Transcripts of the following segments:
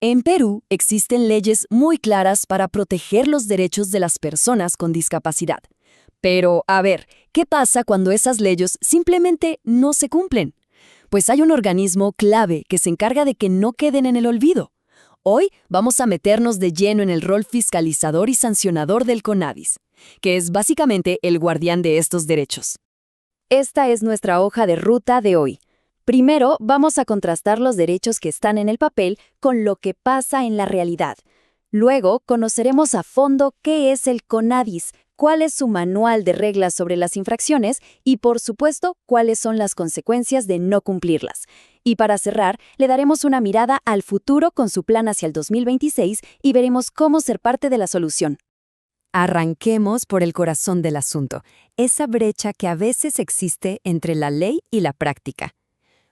En Perú existen leyes muy claras para proteger los derechos de las personas con discapacidad. Pero, a ver, ¿qué pasa cuando esas leyes simplemente no se cumplen? Pues hay un organismo clave que se encarga de que no queden en el olvido. Hoy vamos a meternos de lleno en el rol fiscalizador y sancionador del CONADIS, que es básicamente el guardián de estos derechos. Esta es nuestra hoja de ruta de hoy. Primero, vamos a contrastar los derechos que están en el papel con lo que pasa en la realidad. Luego, conoceremos a fondo qué es el CONADIS, cuál es su manual de reglas sobre las infracciones y, por supuesto, cuáles son las consecuencias de no cumplirlas. Y para cerrar, le daremos una mirada al futuro con su plan hacia el 2026 y veremos cómo ser parte de la solución. Arranquemos por el corazón del asunto, esa brecha que a veces existe entre la ley y la práctica.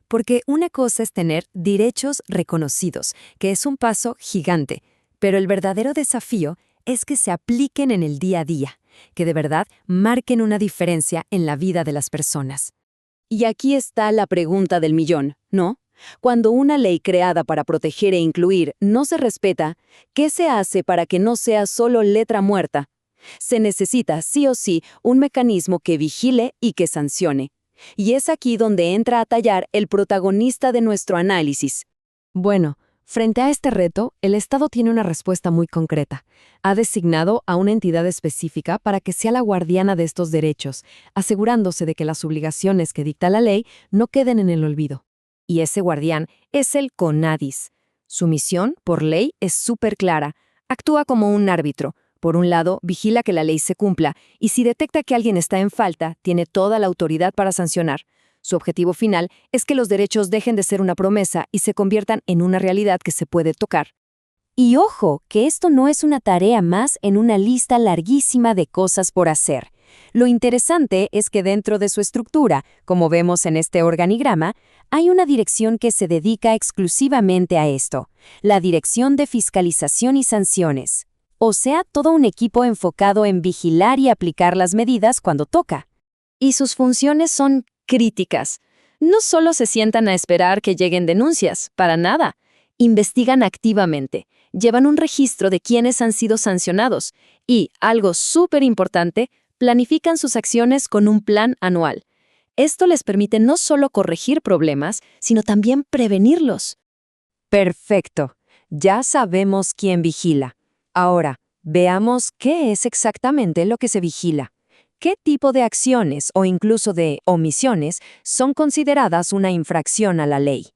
Porque una cosa es tener derechos reconocidos, que es un paso gigante, pero el verdadero desafío es que se apliquen en el día a día, que de verdad marquen una diferencia en la vida de las personas. Y aquí está la pregunta del millón, ¿no? Cuando una ley creada para proteger e incluir no se respeta, ¿qué se hace para que no sea solo letra muerta? Se necesita sí o sí un mecanismo que vigile y que sancione. Y es aquí donde entra a tallar el protagonista de nuestro análisis. Bueno, frente a este reto, el Estado tiene una respuesta muy concreta. Ha designado a una entidad específica para que sea la guardiana de estos derechos, asegurándose de que las obligaciones que dicta la ley no queden en el olvido. Y ese guardián es el CONADIS. Su misión, por ley, es súper clara. Actúa como un árbitro. Por un lado, vigila que la ley se cumpla, y si detecta que alguien está en falta, tiene toda la autoridad para sancionar. Su objetivo final es que los derechos dejen de ser una promesa y se conviertan en una realidad que se puede tocar. Y ojo, que esto no es una tarea más en una lista larguísima de cosas por hacer. Lo interesante es que dentro de su estructura, como vemos en este organigrama, hay una dirección que se dedica exclusivamente a esto, la Dirección de Fiscalización y Sanciones. O sea, todo un equipo enfocado en vigilar y aplicar las medidas cuando toca. Y sus funciones son críticas. No solo se sientan a esperar que lleguen denuncias, para nada. Investigan activamente, llevan un registro de quiénes han sido sancionados y, algo súper importante, planifican sus acciones con un plan anual. Esto les permite no solo corregir problemas, sino también prevenirlos. Perfecto. Ya sabemos quién vigila. Ahora, veamos qué es exactamente lo que se vigila. ¿Qué tipo de acciones o incluso de omisiones son consideradas una infracción a la ley?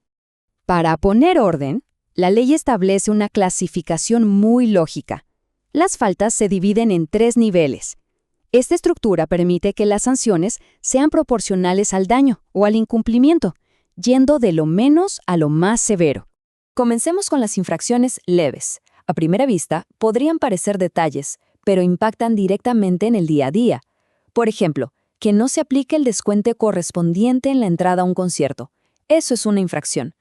Para poner orden, la ley establece una clasificación muy lógica. Las faltas se dividen en 3 niveles. Esta estructura permite que las sanciones sean proporcionales al daño o al incumplimiento, yendo de lo menos a lo más severo. Comencemos con las infracciones leves. A primera vista, podrían parecer detalles, pero impactan directamente en el día a día. Por ejemplo, que no se aplique el descuento correspondiente en la entrada a un concierto. Eso es una infracción.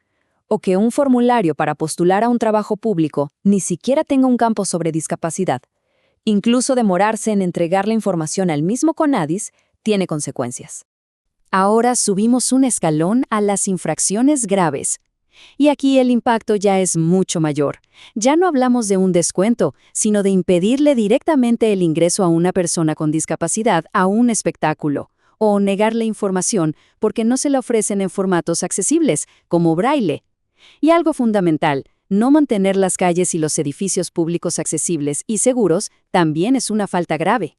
O que un formulario para postular a un trabajo público ni siquiera tenga un campo sobre discapacidad. Incluso demorarse en entregar la información al mismo CONADIS tiene consecuencias. Ahora subimos un escalón a las infracciones graves. Y aquí el impacto ya es mucho mayor. Ya no hablamos de un descuento, sino de impedirle directamente el ingreso a una persona con discapacidad a un espectáculo, o negarle información porque no se la ofrecen en formatos accesibles, como braille. Y algo fundamental, no mantener las calles y los edificios públicos accesibles y seguros también es una falta grave.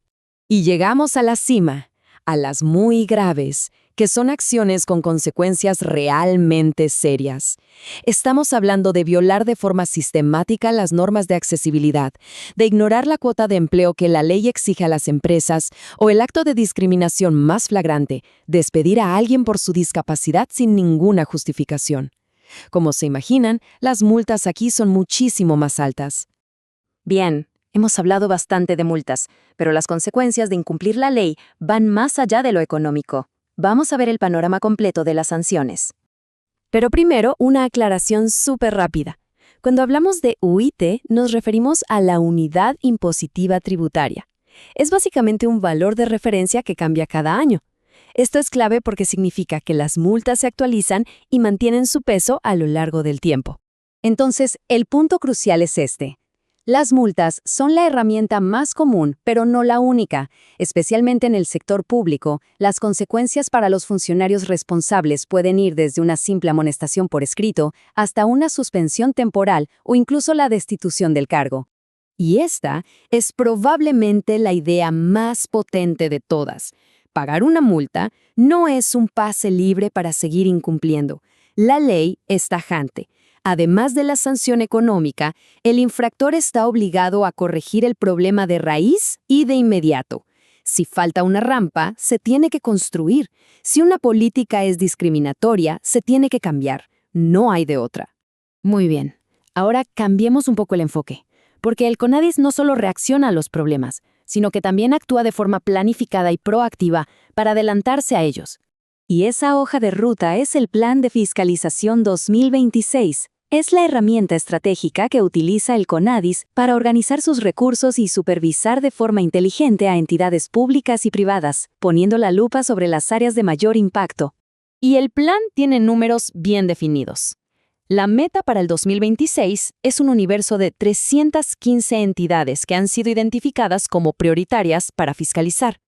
Y llegamos a la cima, a las muy graves, que son acciones con consecuencias realmente serias. Estamos hablando de violar de forma sistemática las normas de accesibilidad, de ignorar la cuota de empleo que la ley exige a las empresas, o el acto de discriminación más flagrante, despedir a alguien por su discapacidad sin ninguna justificación. Como se imaginan, las multas aquí son muchísimo más altas. Bien, hemos hablado bastante de multas, pero las consecuencias de incumplir la ley van más allá de lo económico. Vamos a ver el panorama completo de las sanciones. Pero primero, una aclaración súper rápida. Cuando hablamos de UIT, nos referimos a la unidad impositiva tributaria. Es básicamente un valor de referencia que cambia cada año. Esto es clave porque significa que las multas se actualizan y mantienen su peso a lo largo del tiempo. Entonces, el punto crucial es este. Las multas son la herramienta más común, pero no la única. Especialmente en el sector público, las consecuencias para los funcionarios responsables pueden ir desde una simple amonestación por escrito hasta una suspensión temporal o incluso la destitución del cargo. Y esta es probablemente la idea más potente de todas. Pagar una multa no es un pase libre para seguir incumpliendo. La ley es tajante. Además de la sanción económica, el infractor está obligado a corregir el problema de raíz y de inmediato. Si falta una rampa, se tiene que construir. Si una política es discriminatoria, se tiene que cambiar. No hay de otra. Muy bien. Ahora cambiemos un poco el enfoque. Porque el CONADIS no solo reacciona a los problemas, sino que también actúa de forma planificada y proactiva para adelantarse a ellos. Y esa hoja de ruta es el Plan de Fiscalización 2026. Es la herramienta estratégica que utiliza el CONADIS para organizar sus recursos y supervisar de forma inteligente a entidades públicas y privadas, poniendo la lupa sobre las áreas de mayor impacto. Y el plan tiene números bien definidos. La meta para el 2026 es un universo de 315 entidades que han sido identificadas como prioritarias para fiscalizar.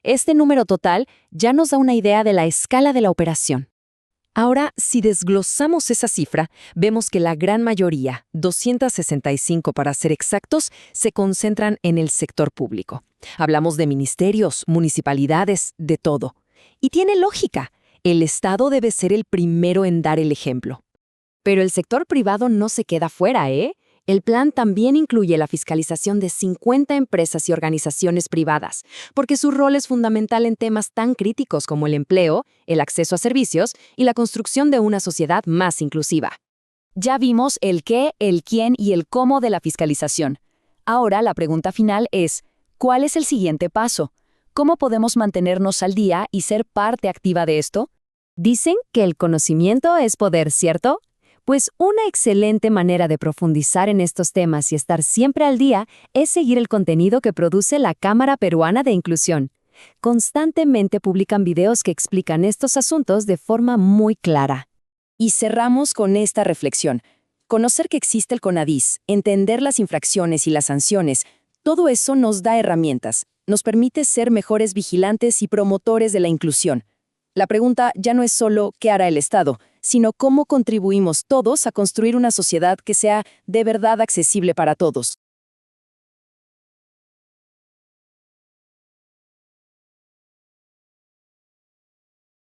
Este número total ya nos da una idea de la escala de la operación. Ahora, si desglosamos esa cifra, vemos que la gran mayoría, 265 para ser exactos, se concentran en el sector público. Hablamos de ministerios, municipalidades, de todo. Y tiene lógica. El Estado debe ser el primero en dar el ejemplo. Pero el sector privado no se queda fuera, ¿eh? El plan también incluye la fiscalización de 50 empresas y organizaciones privadas, porque su rol es fundamental en temas tan críticos como el empleo, el acceso a servicios y la construcción de una sociedad más inclusiva. Ya vimos el qué, el quién y el cómo de la fiscalización. Ahora la pregunta final es, ¿cuál es el siguiente paso? ¿Cómo podemos mantenernos al día y ser parte activa de esto? Dicen que el conocimiento es poder, ¿cierto? Pues una excelente manera de profundizar en estos temas y estar siempre al día es seguir el contenido que produce la Cámara Peruana de Inclusión. Constantemente publican videos que explican estos asuntos de forma muy clara. Y cerramos con esta reflexión. Conocer que existe el CONADIS, entender las infracciones y las sanciones, todo eso nos da herramientas, nos permite ser mejores vigilantes y promotores de la inclusión. La pregunta ya no es solo ¿qué hará el Estado?, sino cómo contribuimos todos a construir una sociedad que sea de verdad accesible para todos.